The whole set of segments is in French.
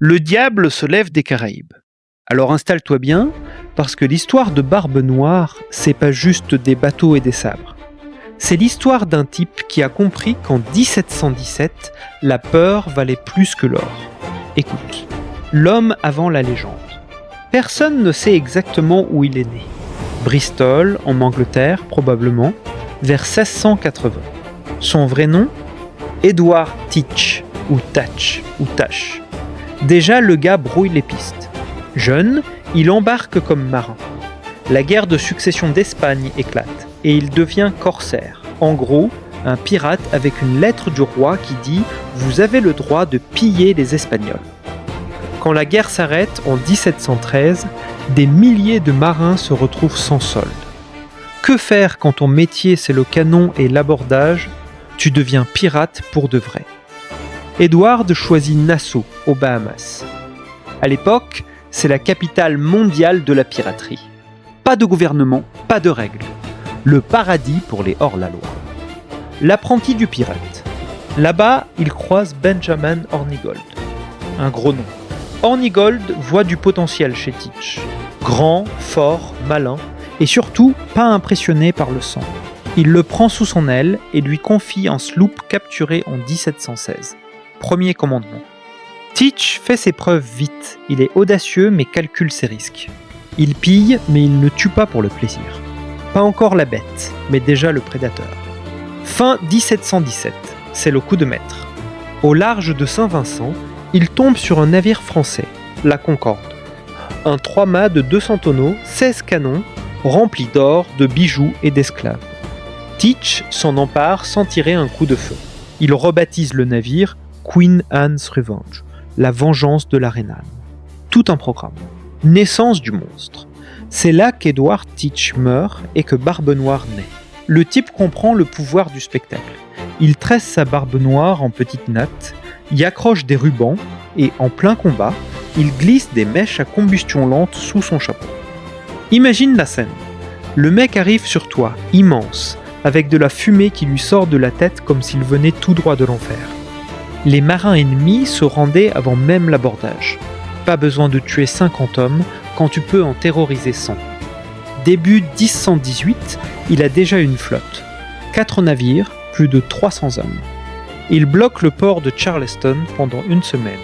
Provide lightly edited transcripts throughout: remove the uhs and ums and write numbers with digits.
Le diable se lève des Caraïbes. Alors installe-toi bien, parce que l'histoire de Barbe Noire, c'est pas juste des bateaux et des sabres. C'est l'histoire d'un type qui a compris qu'en 1717, la peur valait plus que l'or. Écoute, l'homme avant la légende. Personne ne sait exactement où il est né. Bristol, en Angleterre, probablement, vers 1680. Son vrai nom ? Edward Teach, ou Tatch, ou Tash. Déjà, le gars brouille les pistes. Jeune, il embarque comme marin. La guerre de succession d'Espagne éclate et il devient corsaire. En gros, un pirate avec une lettre du roi qui dit « Vous avez le droit de piller les Espagnols ». Quand la guerre s'arrête en 1713, des milliers de marins se retrouvent sans solde. Que faire quand ton métier c'est le canon et l'abordage ? Tu deviens pirate pour de vrai. Edward choisit Nassau, aux Bahamas. À l'époque, c'est la capitale mondiale de la piraterie. Pas de gouvernement, pas de règles. Le paradis pour les hors-la-loi. L'apprenti du pirate. Là-bas, il croise Benjamin Hornigold. Un gros nom. Hornigold voit du potentiel chez Teach. Grand, fort, malin, et surtout pas impressionné par le sang. Il le prend sous son aile et lui confie un sloop capturé en 1716. Premier commandement. Teach fait ses preuves vite. Il est audacieux mais calcule ses risques. Il pille mais il ne tue pas pour le plaisir. Pas encore la bête, mais déjà le prédateur. Fin 1717, c'est le coup de maître. Au large de Saint-Vincent, il tombe sur un navire français, la Concorde. Un 3-mâts de 200 tonneaux, 16 canons, rempli d'or, de bijoux et d'esclaves. Teach s'en empare sans tirer un coup de feu. Il rebaptise le navire Queen Anne's Revenge, la vengeance de la reine Anne. Tout un programme. Naissance du monstre. C'est là qu'Edward Teach meurt et que Barbe Noire naît. Le type comprend le pouvoir du spectacle. Il tresse sa barbe noire en petites nattes, y accroche des rubans et, en plein combat, il glisse des mèches à combustion lente sous son chapeau. Imagine la scène. Le mec arrive sur toi, immense, avec de la fumée qui lui sort de la tête comme s'il venait tout droit de l'enfer. Les marins ennemis se rendaient avant même l'abordage. Pas besoin de tuer 50 hommes quand tu peux en terroriser 100. Début 1118, il a déjà une flotte. 4 navires, plus de 300 hommes. Il bloque le port de Charleston pendant une semaine.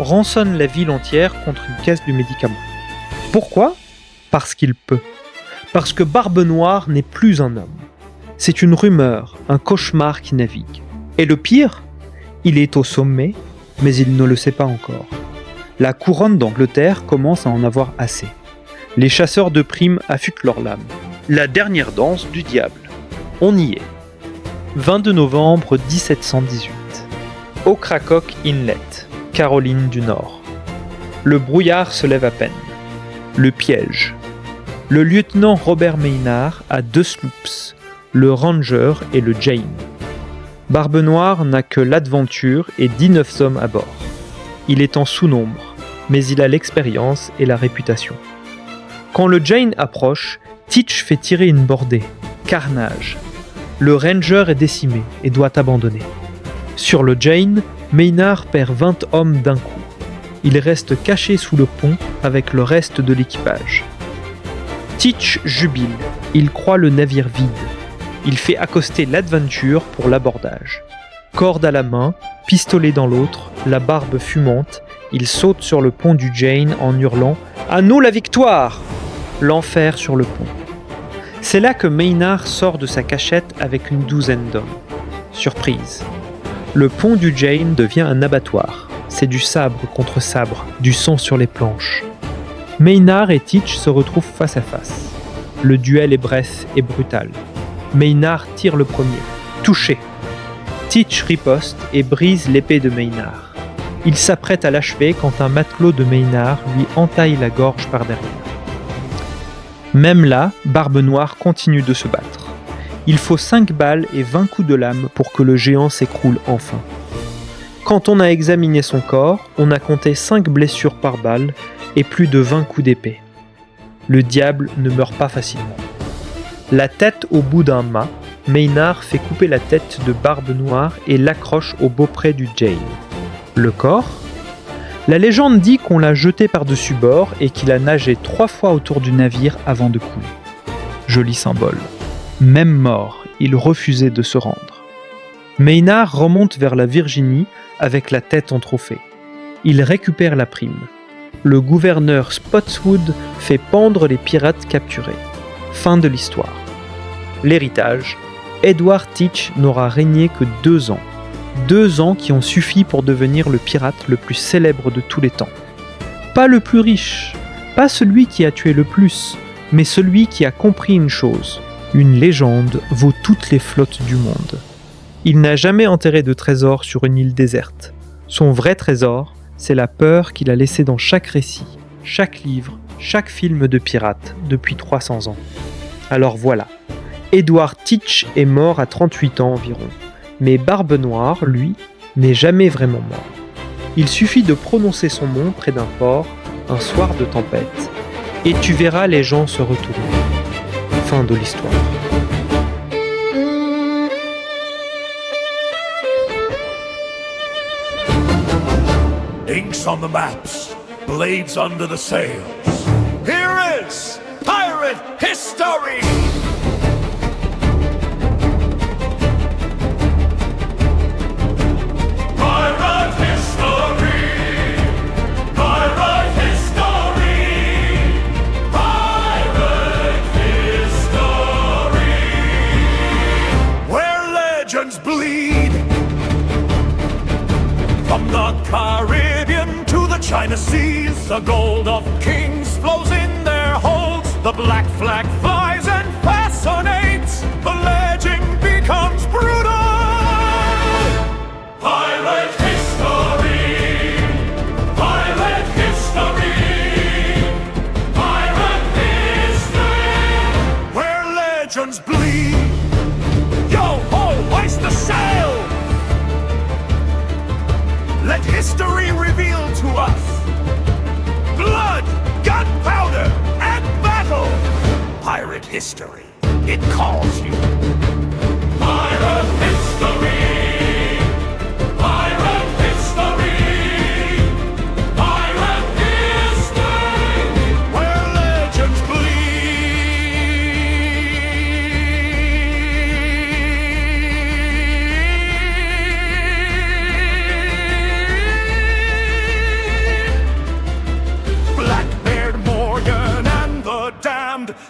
Rançonne la ville entière contre une caisse de médicaments. Pourquoi ? Parce qu'il peut. Parce que Barbe Noire n'est plus un homme. C'est une rumeur, un cauchemar qui navigue. Et le pire ? Il est au sommet, mais il ne le sait pas encore. La couronne d'Angleterre commence à en avoir assez. Les chasseurs de primes affûtent leurs lames. La dernière danse du diable. On y est. 22 novembre 1718. Ocracoke Inlet, Caroline du Nord. Le brouillard se lève à peine. Le piège. Le lieutenant Robert Maynard a 2 sloops, le Ranger et le Jane. Barbe Noire n'a que l'Adventure et 19 hommes à bord. Il est en sous-nombre, mais il a l'expérience et la réputation. Quand le Jane approche, Teach fait tirer une bordée. Carnage. Le Ranger est décimé et doit abandonner. Sur le Jane, Maynard perd 20 hommes d'un coup. Il reste caché sous le pont avec le reste de l'équipage. Teach jubile. Il croit le navire vide. Il fait accoster l'Adventure pour l'abordage. Corde à la main, pistolet dans l'autre, la barbe fumante, il saute sur le pont du Jane en hurlant « À nous la victoire !» L'enfer sur le pont. C'est là que Maynard sort de sa cachette avec une 12aine d'hommes. Surprise. Le pont du Jane devient un abattoir. C'est du sabre contre sabre, du sang sur les planches. Maynard et Teach se retrouvent face à face. Le duel est bref et brutal. Maynard tire le premier. Touché. Teach riposte et brise l'épée de Maynard. Il s'apprête à l'achever quand un matelot de Maynard lui entaille la gorge par derrière. Même là, Barbe Noire continue de se battre. Il faut 5 balles et 20 coups de lame pour que le géant s'écroule enfin. Quand on a examiné son corps, on a compté 5 blessures par balle et plus de 20 coups d'épée. Le diable ne meurt pas facilement. La tête au bout d'un mât, Maynard fait couper la tête de Barbe Noire et l'accroche au beaupré du Jane. Le corps ? La légende dit qu'on l'a jeté par-dessus bord et qu'il a nagé 3 fois autour du navire avant de couler. Joli symbole. Même mort, il refusait de se rendre. Maynard remonte vers la Virginie avec la tête en trophée. Il récupère la prime. Le gouverneur Spotswood fait pendre les pirates capturés. Fin de l'histoire. L'héritage. Edward Teach n'aura régné que 2 ans. 2 ans qui ont suffi pour devenir le pirate le plus célèbre de tous les temps. Pas le plus riche, pas celui qui a tué le plus, mais celui qui a compris une chose. Une légende vaut toutes les flottes du monde. Il n'a jamais enterré de trésor sur une île déserte. Son vrai trésor, c'est la peur qu'il a laissée dans chaque récit, chaque livre, chaque film de pirate depuis 300 ans. Alors voilà, Edward Teach est mort à 38 ans environ, mais Barbe Noire, lui, n'est jamais vraiment mort. Il suffit de prononcer son nom près d'un port, un soir de tempête, et tu verras les gens se retourner. Fin de l'histoire. Inks on the maps, blades under the sails. Here is pirate history! Pirate history! Pirate history! Pirate history! Where legends bleed from the Caribbean to the China Seas, the gold of kings flows in their holds. The black flag flies and fascinates. The legend becomes brutal. Pirate history. Pirate history. Pirate history. Where legends bleed. Yo ho, hoist the sail. Let history reveal to us blood, gunpowder, and battle. Pirate history, it calls you. Pirate history. Pirate history. Pirate history. Where legends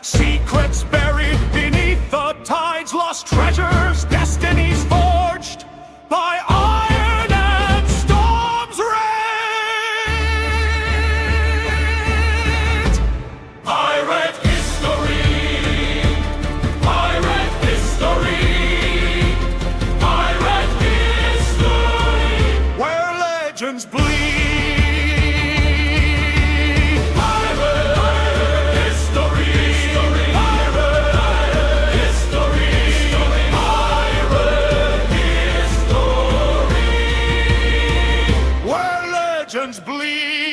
secrets buried beneath the tides, lost treasures, destinies forged by iron and storms raged. Pirate history. Pirate history. Pirate history. Where legends bleed. Legends bleed.